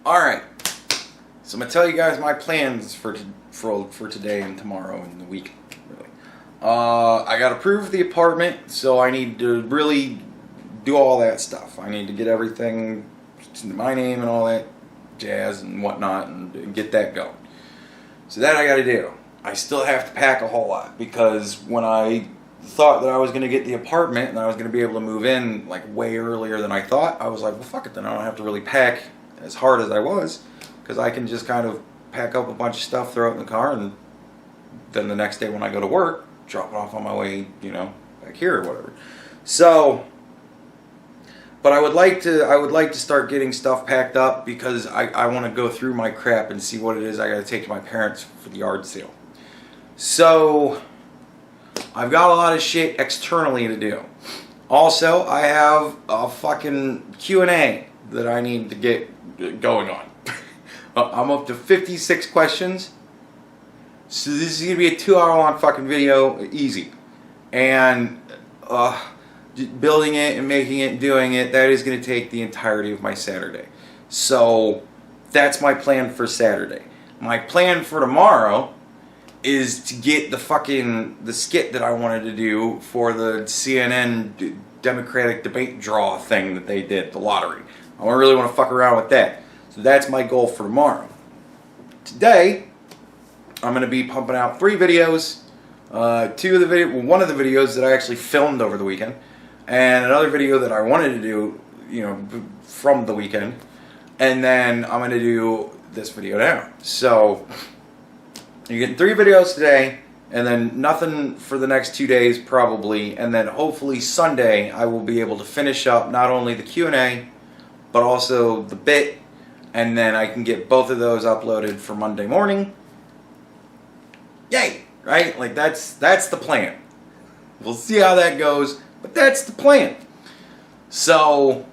Alright, so I'm going to tell you guys my plans for today and tomorrow and the week. Really. I got approved the apartment, so I need to really do all that stuff. I need to get everything to my name and all that jazz and whatnot and get that going. So that I got to do. I still have to pack a whole lot because when I thought that I was going to get the apartment and I was going to be able to move in like way earlier than I thought, I was like, well, fuck it, then I don't have to really pack as hard as I was, because I can just kind of pack up a bunch of stuff, throw it in the car, and then the next day when I go to work, drop it off on my way, you know, back here or whatever. So, but I would like to start getting stuff packed up because I want to go through my crap and see what it is I got to take to my parents for the yard sale. So, I've got a lot of shit externally to do. Also, I have a fucking Q&A that I need to get going on. I'm up to 56 questions. So this is going to be a 2-hour long fucking video, easy. And building it and making it and doing it, that is going to take the entirety of my Saturday. So that's my plan for Saturday. My plan for tomorrow is to get the skit that I wanted to do for the CNN Democratic debate draw thing that they did, the lottery. I really want to fuck around with that. So that's my goal for tomorrow. Today, I'm going to be pumping out 3 videos. One of the videos that I actually filmed over the weekend, and another video that I wanted to do, you know, from the weekend. And then I'm going to do this video now. So you're getting 3 videos today, and then nothing for the next 2 days probably, and then hopefully Sunday I will be able to finish up not only the Q&A, but also the bit, and then I can get both of those uploaded for Monday morning. Yay! Right? Like that's the plan. We'll see how that goes, but that's the plan. So,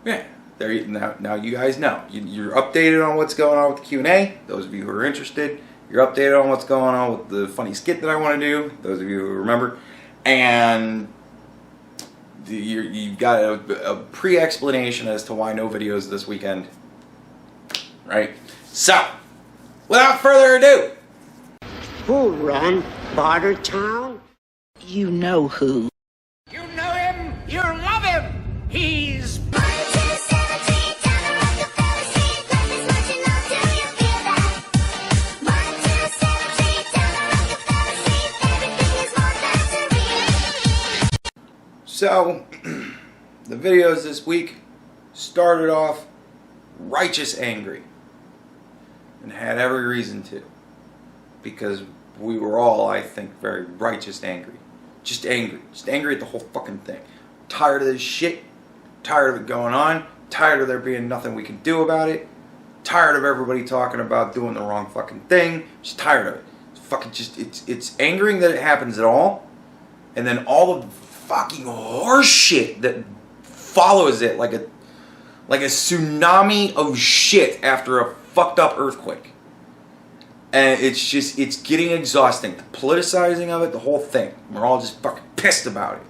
yeah, now you guys know. You're updated on what's going on with the Q&A, those of you who are interested. You're updated on what's going on with the funny skit that I want to do, those of you who remember. And you've got a pre-explanation as to why no videos this weekend. Right? So, without further ado. Who run Bartertown? You know who. You know him, you love him. He's... So, the videos this week started off righteous angry. And had every reason to. Because we were all, I think, very righteous angry. Just angry. Just angry at the whole fucking thing. Tired of this shit. Tired of it going on. Tired of there being nothing we can do about it. Tired of everybody talking about doing the wrong fucking thing. Just tired of it. It's fucking just, it's angering that it happens at all. And then all of the fucking horse shit that follows it like a tsunami of shit after a fucked up earthquake. And it's getting exhausting. The politicizing of it, the whole thing. We're all just fucking pissed about it.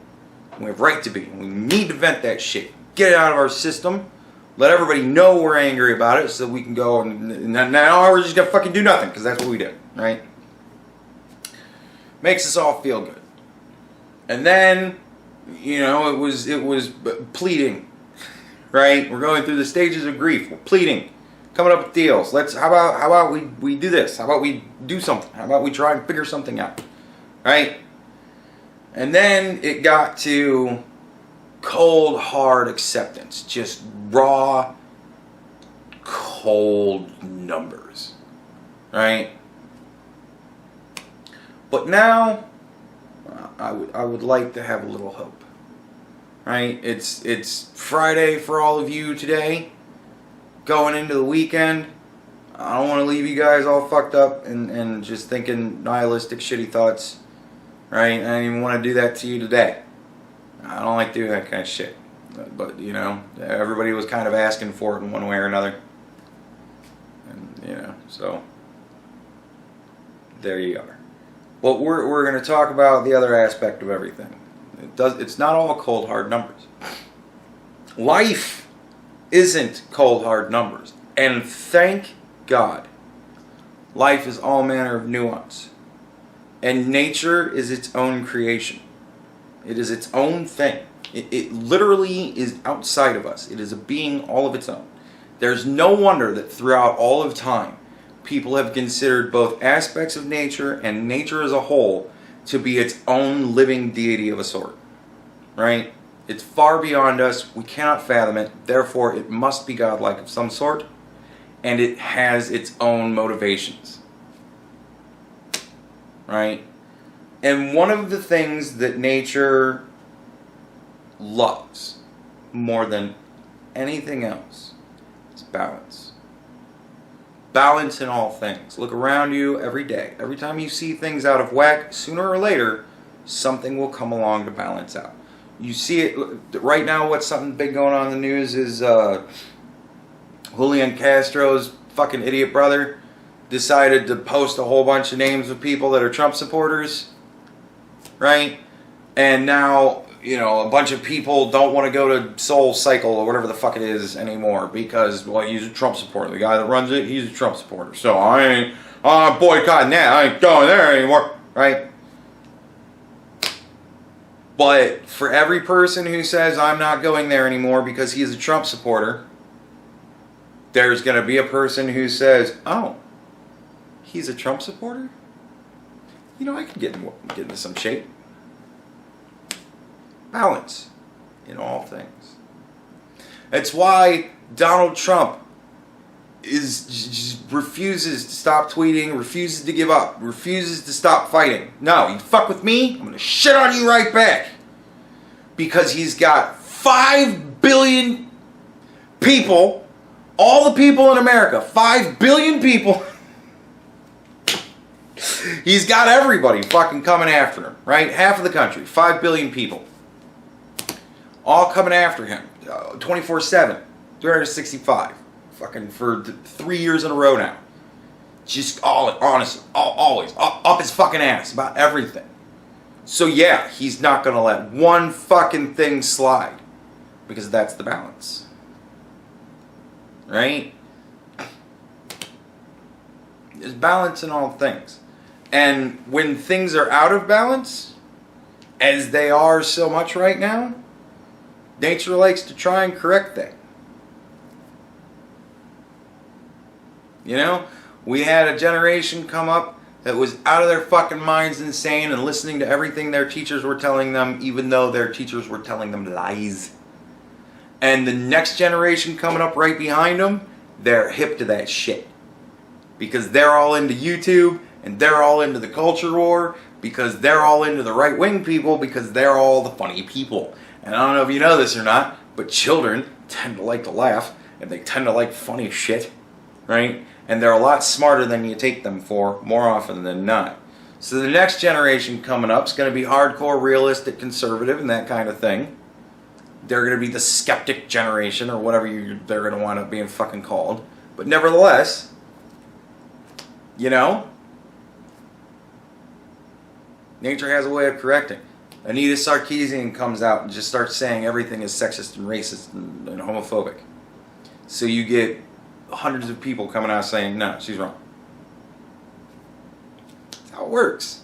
And we have right to be. We need to vent that shit. Get it out of our system. Let everybody know we're angry about it so we can go and now we're just gonna fucking do nothing because that's what we do, right? Makes us all feel good. And then, you know, it was pleading, right? We're going through the stages of grief. We're pleading, coming up with deals. How about we do this? How about we do something? How about we try and figure something out, right? And then it got to cold, hard acceptance, just raw, cold numbers, right? But now, I would like to have a little hope, right? It's Friday for all of you today, going into the weekend. I don't want to leave you guys all fucked up and just thinking nihilistic, shitty thoughts, right? I don't even want to do that to you today. I don't like doing that kind of shit. But, you know, everybody was kind of asking for it in one way or another. And, you know, so there you are. Well, we're going to talk about the other aspect of everything. It's not all cold, hard numbers. Life isn't cold, hard numbers. And thank God, life is all manner of nuance. And nature is its own creation. It is its own thing. It literally is outside of us. It is a being all of its own. There's no wonder that throughout all of time, people have considered both aspects of nature and nature as a whole to be its own living deity of a sort. Right? It's far beyond us. We cannot fathom it. Therefore, it must be godlike of some sort. And it has its own motivations. Right? And one of the things that nature loves more than anything else is balance. Balance in all things. Look around you every day. Every time you see things out of whack, sooner or later, something will come along to balance out. You see it right now. What's something big going on in the news is Julian Castro's fucking idiot brother decided to post a whole bunch of names of people that are Trump supporters, right? And now, you know, a bunch of people don't want to go to Soul Cycle or whatever the fuck it is anymore because, well, he's a Trump supporter. The guy that runs it, he's a Trump supporter. So I'm boycotting that. I ain't going there anymore, right? But for every person who says, I'm not going there anymore because he's a Trump supporter, there's going to be a person who says, oh, he's a Trump supporter? You know, I can get into some shape. Balance in all things. That's why Donald Trump just refuses to stop tweeting, refuses to give up, refuses to stop fighting. No, you fuck with me, I'm going to shit on you right back. Because he's got 5 billion people, all the people in America, 5 billion people. He's got everybody fucking coming after him, right? Half of the country, 5 billion people. All coming after him, 24/7, 365. Fucking for 3 years in a row now. Just honestly, always up his fucking ass about everything. So yeah, he's not gonna let one fucking thing slide because that's the balance, right? There's balance in all things, and when things are out of balance, as they are so much right now, nature likes to try and correct that. You know, we had a generation come up that was out of their fucking minds insane and listening to everything their teachers were telling them, even though their teachers were telling them lies. And the next generation coming up right behind them, they're hip to that shit. Because they're all into YouTube, and they're all into the culture war, because they're all into the right-wing people, because they're all the funny people. And I don't know if you know this or not, but children tend to like to laugh, and they tend to like funny shit, right? And they're a lot smarter than you take them for, more often than not. So the next generation coming up is going to be hardcore, realistic, conservative, and that kind of thing. They're going to be the skeptic generation, or whatever they're going to wind up being fucking called. But nevertheless, you know, nature has a way of correcting. Anita Sarkeesian comes out and just starts saying everything is sexist and racist and homophobic. So you get hundreds of people coming out saying, no, she's wrong. That's how it works.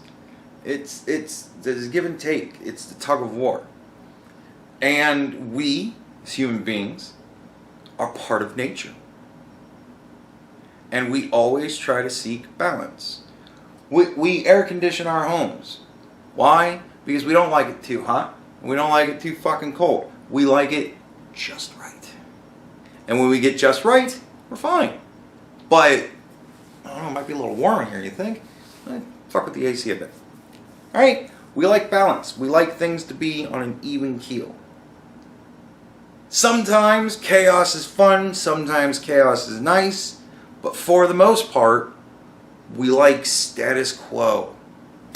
There's give and take. It's the tug of war. And we, as human beings, are part of nature. And we always try to seek balance. We air condition our homes. Why? Because we don't like it too hot. We don't like it too fucking cold. We like it just right. And when we get just right, we're fine. But, I don't know, it might be a little warm in here, you think? Fuck with the AC a bit. Alright? We like balance. We like things to be on an even keel. Sometimes chaos is fun, sometimes chaos is nice, but for the most part, we like status quo.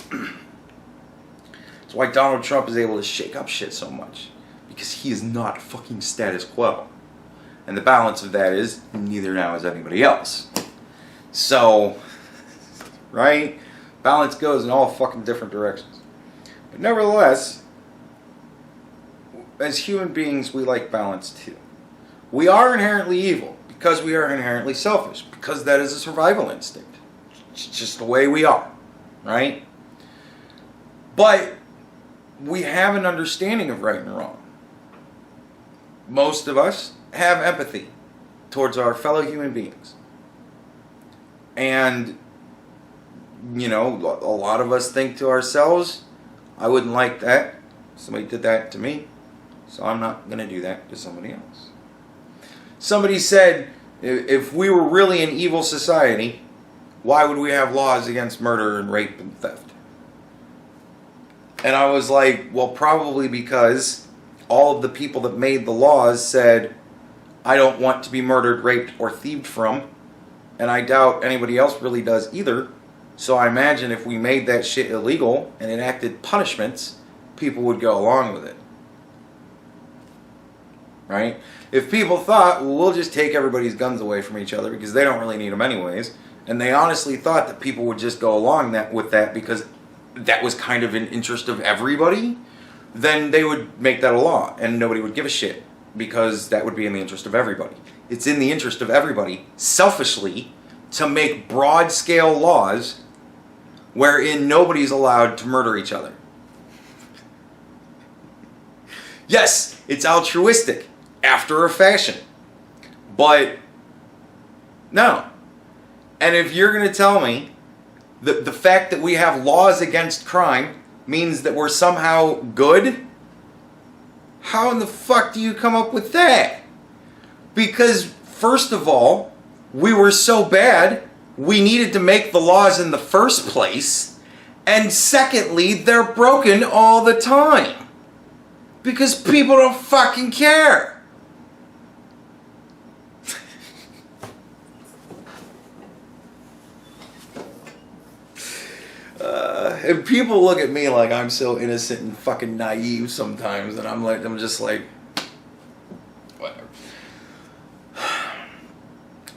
That's why Donald Trump is able to shake up shit so much. Because he is not fucking status quo. And the balance of that is, neither now is anybody else. So, right? Balance goes in all fucking different directions. But nevertheless, as human beings, we like balance too. We are inherently evil, Because we are inherently selfish. Because that is a survival instinct. It's just the way we are. Right? But we have an understanding of right and wrong. Most of us have empathy towards our fellow human beings. And, you know, a lot of us think to ourselves, I wouldn't like that. Somebody did that to me, so I'm not going to do that to somebody else. Somebody said, if we were really an evil society, why would we have laws against murder and rape and theft? And I was like, well, probably because all of the people that made the laws said, I don't want to be murdered, raped, or thieved from. And I doubt anybody else really does either. So I imagine if we made that shit illegal and enacted punishments, people would go along with it. Right? If people thought, well, we'll just take everybody's guns away from each other because they don't really need them anyways, and they honestly thought that people would just go along with that because that was kind of an interest of everybody, then they would make that a law and nobody would give a shit because that would be in the interest of everybody. It's in the interest of everybody, selfishly, to make broad-scale laws wherein nobody's allowed to murder each other. Yes, it's altruistic, after a fashion. But, no. And if you're going to tell me that the fact that we have laws against crime means that we're somehow good, how in the fuck do you come up with that? Because, first of all, we were so bad, we needed to make the laws in the first place. And secondly, they're broken all the time. Because people don't fucking care. And people look at me like I'm so innocent and fucking naive sometimes, and I'm just like, whatever.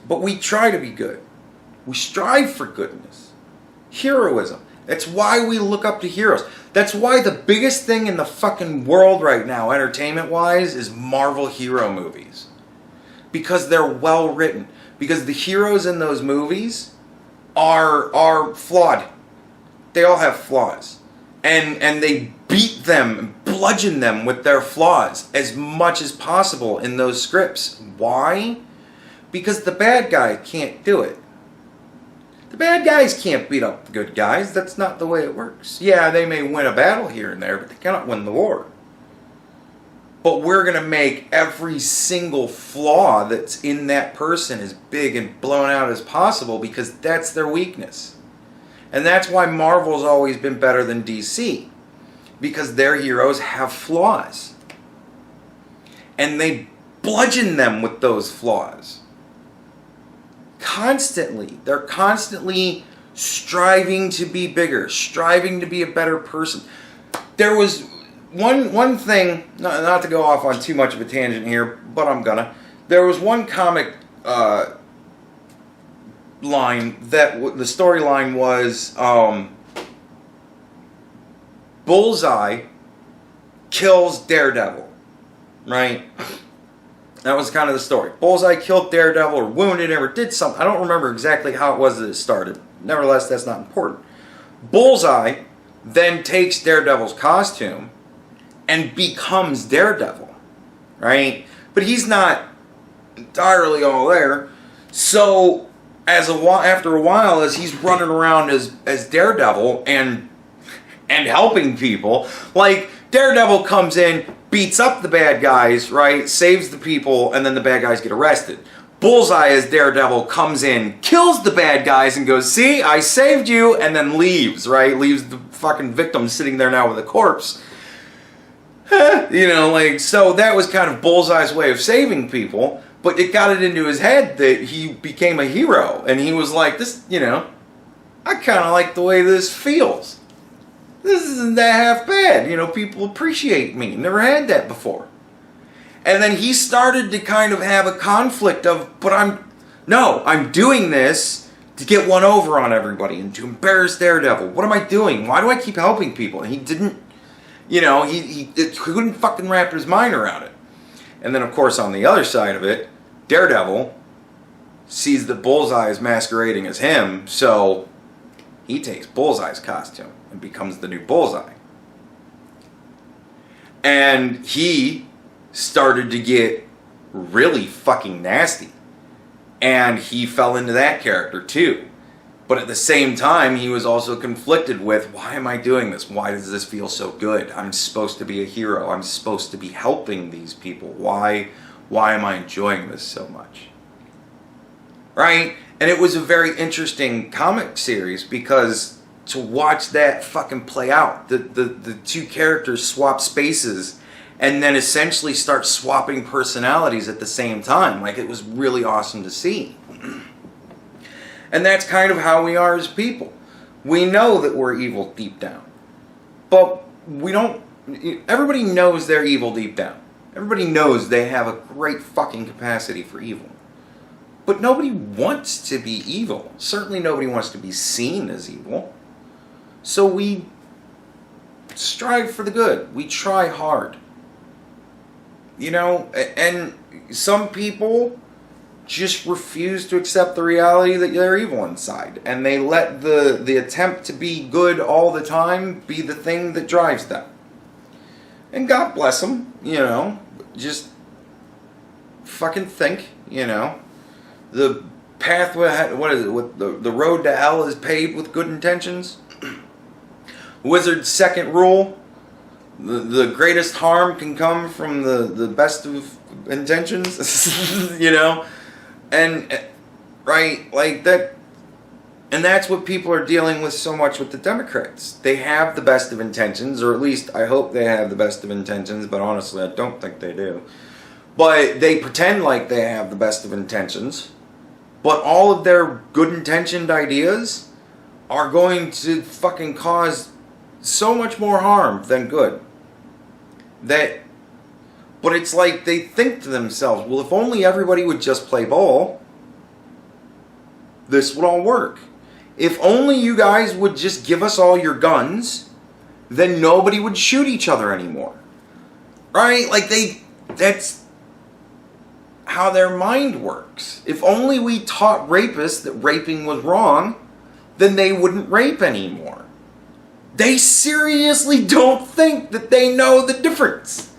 But we try to be good. We strive for goodness. Heroism. That's why we look up to heroes. That's why the biggest thing in the fucking world right now, entertainment-wise, is Marvel hero movies. Because they're well written. Because the heroes in those movies are flawed. They all have flaws. And they beat them and bludgeon them with their flaws as much as possible in those scripts. Why? Because the bad guy can't do it. The bad guys can't beat up the good guys. That's not the way it works. Yeah, they may win a battle here and there, but they cannot win the war. But we're going to make every single flaw that's in that person as big and blown out as possible because that's their weakness. And that's why Marvel's always been better than DC. Because their heroes have flaws. And they bludgeon them with those flaws. Constantly. They're constantly striving to be bigger. Striving to be a better person. There was one thing, not to go off on too much of a tangent here, but I'm gonna. There was one comic line that the storyline was Bullseye kills Daredevil, right? That was kind of the story. Bullseye killed Daredevil or wounded him or did something. I don't remember exactly how it was that it started. Nevertheless, that's not important. Bullseye then takes Daredevil's costume and becomes Daredevil, right? But he's not entirely all there. So after a while, as he's running around as Daredevil and helping people, like Daredevil comes in, beats up the bad guys, right? Saves the people, and then the bad guys get arrested. Bullseye as Daredevil comes in, kills the bad guys, and goes, "See, I saved you," and then leaves, right? Leaves the fucking victim sitting there now with a corpse. You know, like, so that was kind of Bullseye's way of saving people. But it got it into his head that he became a hero. And he was like, this, you know, I kind of like the way this feels. This isn't that half bad. You know, people appreciate me. Never had that before. And then he started to kind of have a conflict of, but I'm doing this to get one over on everybody and to embarrass Daredevil. What am I doing? Why do I keep helping people? And he didn't, you know, he couldn't fucking wrap his mind around it. And then, of course, on the other side of it, Daredevil sees that Bullseye is masquerading as him, so he takes Bullseye's costume and becomes the new Bullseye. And he started to get really fucking nasty. And he fell into that character too. But at the same time, he was also conflicted with, why am I doing this? Why does this feel so good? I'm supposed to be a hero. I'm supposed to be helping these people. Why am I enjoying this so much? Right? And it was a very interesting comic series because to watch that fucking play out, the two characters swap spaces and then essentially start swapping personalities at the same time. Like, it was really awesome to see. And that's kind of how we are as people. We know that we're evil deep down. But we don't... Everybody knows they're evil deep down. Everybody knows they have a great fucking capacity for evil. But nobody wants to be evil. Certainly nobody wants to be seen as evil. So we strive for the good. We try hard. You know, and some people just refuse to accept the reality that they're evil inside. And they let the attempt to be good all the time be the thing that drives them. And God bless them, you know. Just fucking think, you know. The pathway, what is it? The road to hell is paved with good intentions. Wizard's second rule. The greatest harm can come from the best of intentions. You know? And, right, like that, and that's what people are dealing with so much with the Democrats. They have the best of intentions, or at least I hope they have the best of intentions, but honestly I don't think they do. But they pretend like they have the best of intentions, but all of their good intentioned ideas are going to fucking cause so much more harm than good. But it's like they think to themselves, well, if only everybody would just play ball, this would all work. If only you guys would just give us all your guns, then nobody would shoot each other anymore. Right? Like that's how their mind works. If only we taught rapists that raping was wrong, then they wouldn't rape anymore. They seriously don't think that they know the difference.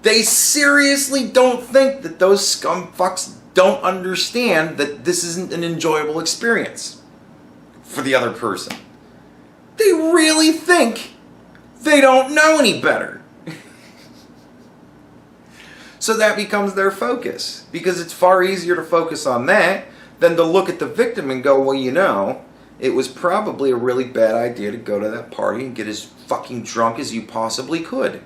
They seriously don't think that those scumfucks don't understand that this isn't an enjoyable experience for the other person. They really think they don't know any better. So that becomes their focus, because it's far easier to focus on that than to look at the victim and go, well, you know, it was probably a really bad idea to go to that party and get as fucking drunk as you possibly could.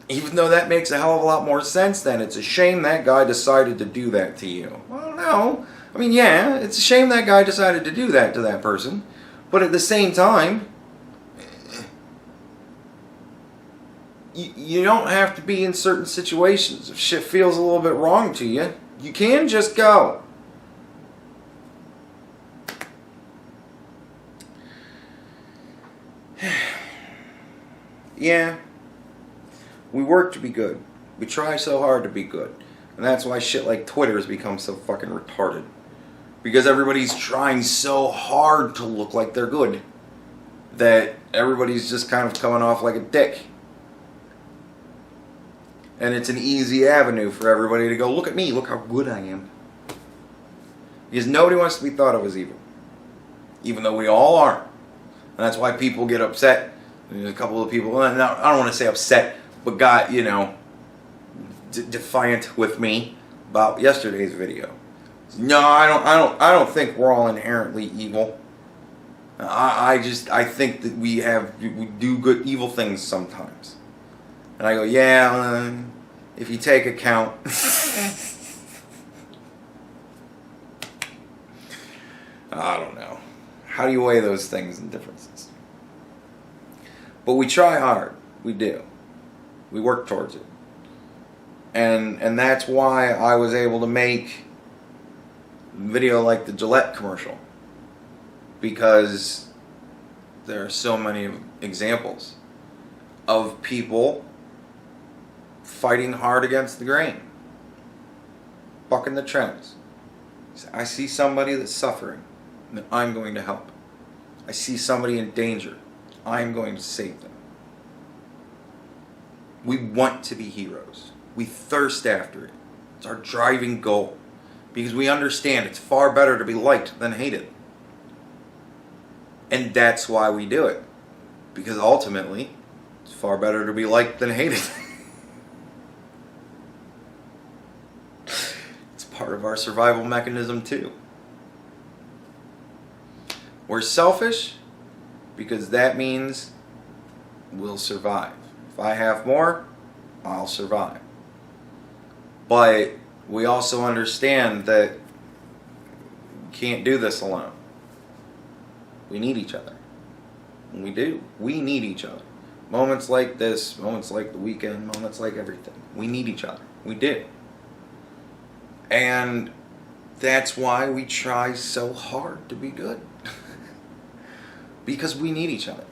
Even though that makes a hell of a lot more sense than it's a shame that guy decided to do that to you. Well, no. I mean, yeah, it's a shame that guy decided to do that to that person. But at the same time, you don't have to be in certain situations. If shit feels a little bit wrong to you, you can just go. Yeah. We work to be good. We try so hard to be good. And that's why shit like Twitter has become so fucking retarded. Because everybody's trying so hard to look like they're good that everybody's just kind of coming off like a dick. And it's an easy avenue for everybody to go, look at me, look how good I am. Because nobody wants to be thought of as evil. Even though we all are. And that's why people get upset. There's a couple of people, I don't want to say upset, but got, you know, defiant with me about yesterday's video. No, I don't think we're all inherently evil. I think that we do good evil things sometimes. And I go, yeah, if you take account. I don't know. How do you weigh those things and differences? But we try hard. We do. We work towards it. And that's why I was able to make a video like the Gillette commercial. Because there are so many examples of people fighting hard against the grain. Bucking the trends. I see somebody that's suffering, then I'm going to help. I see somebody in danger, I'm going to save them. We want to be heroes. We thirst after it. It's our driving goal. Because we understand it's far better to be liked than hated. And that's why we do it. Because ultimately, it's far better to be liked than hated. It's part of our survival mechanism too. We're selfish because that means we'll survive. If I have more, I'll survive. But we also understand that we can't do this alone. We need each other. And we do. We need each other. Moments like this, moments like the weekend, moments like everything. We need each other. We do. And that's why we try so hard to be good. Because we need each other.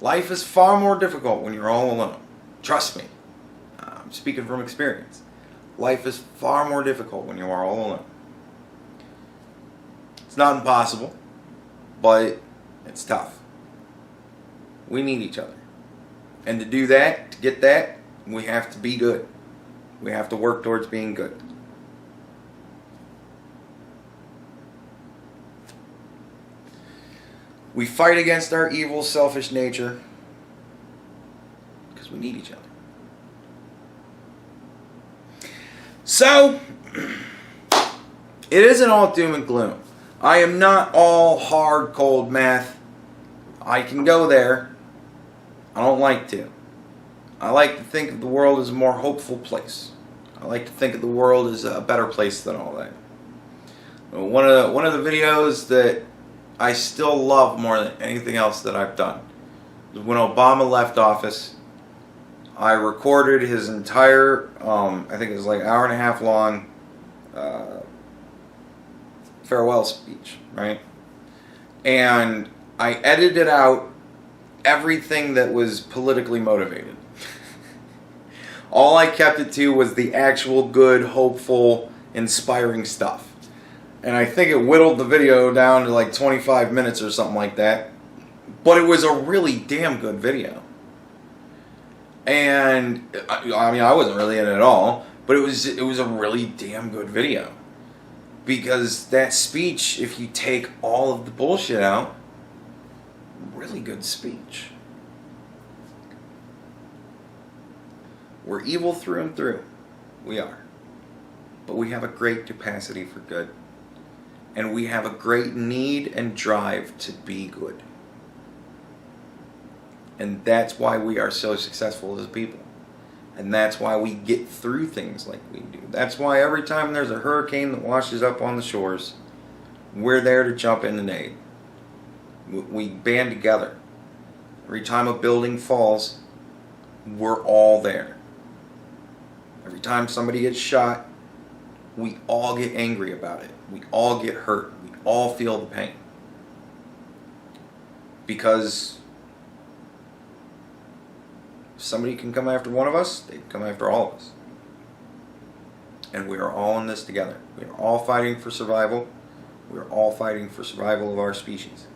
Life is far more difficult when you're all alone. Trust me. I'm speaking from experience. Life is far more difficult when you are all alone. It's not impossible, but it's tough. We need each other. And to do that, to get that, we have to be good. We have to work towards being good. We fight against our evil, selfish nature because we need each other. So, it isn't all doom and gloom. I am not all hard, cold math. I can go there. I don't like to. I like to think of the world as a more hopeful place. I like to think of the world as a better place than all that. One of the videos that I still love more than anything else that I've done was when Obama left office. I recorded his entire, I think it was like an hour and a half long farewell speech, right? And I edited out everything that was politically motivated. All I kept it to was the actual good, hopeful, inspiring stuff. And I think it whittled the video down to like 25 minutes or something like that. But it was a really damn good video. And I mean, I wasn't really in it at all, but it was a really damn good video. Because that speech, if you take all of the bullshit out, really good speech. We're evil through and through. We are. But we have a great capacity for good. And we have a great need and drive to be good. And that's why we are so successful as people. And that's why we get through things like we do. That's why every time there's a hurricane that washes up on the shores, we're there to jump in and aid. We band together. Every time a building falls, we're all there. Every time somebody gets shot, we all get angry about it. We all get hurt. We all feel the pain. Because if somebody can come after one of us, they can come after all of us. And we are all in this together. We are all fighting for survival. We are all fighting for survival of our species.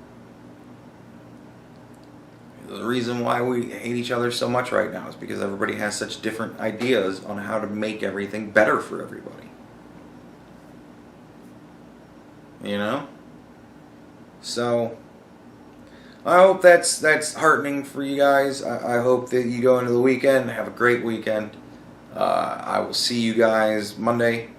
The reason why we hate each other so much right now is because everybody has such different ideas on how to make everything better for everybody. You know? So, I hope that's heartening for you guys. I hope that you go into the weekend and have a great weekend. I will see you guys Monday.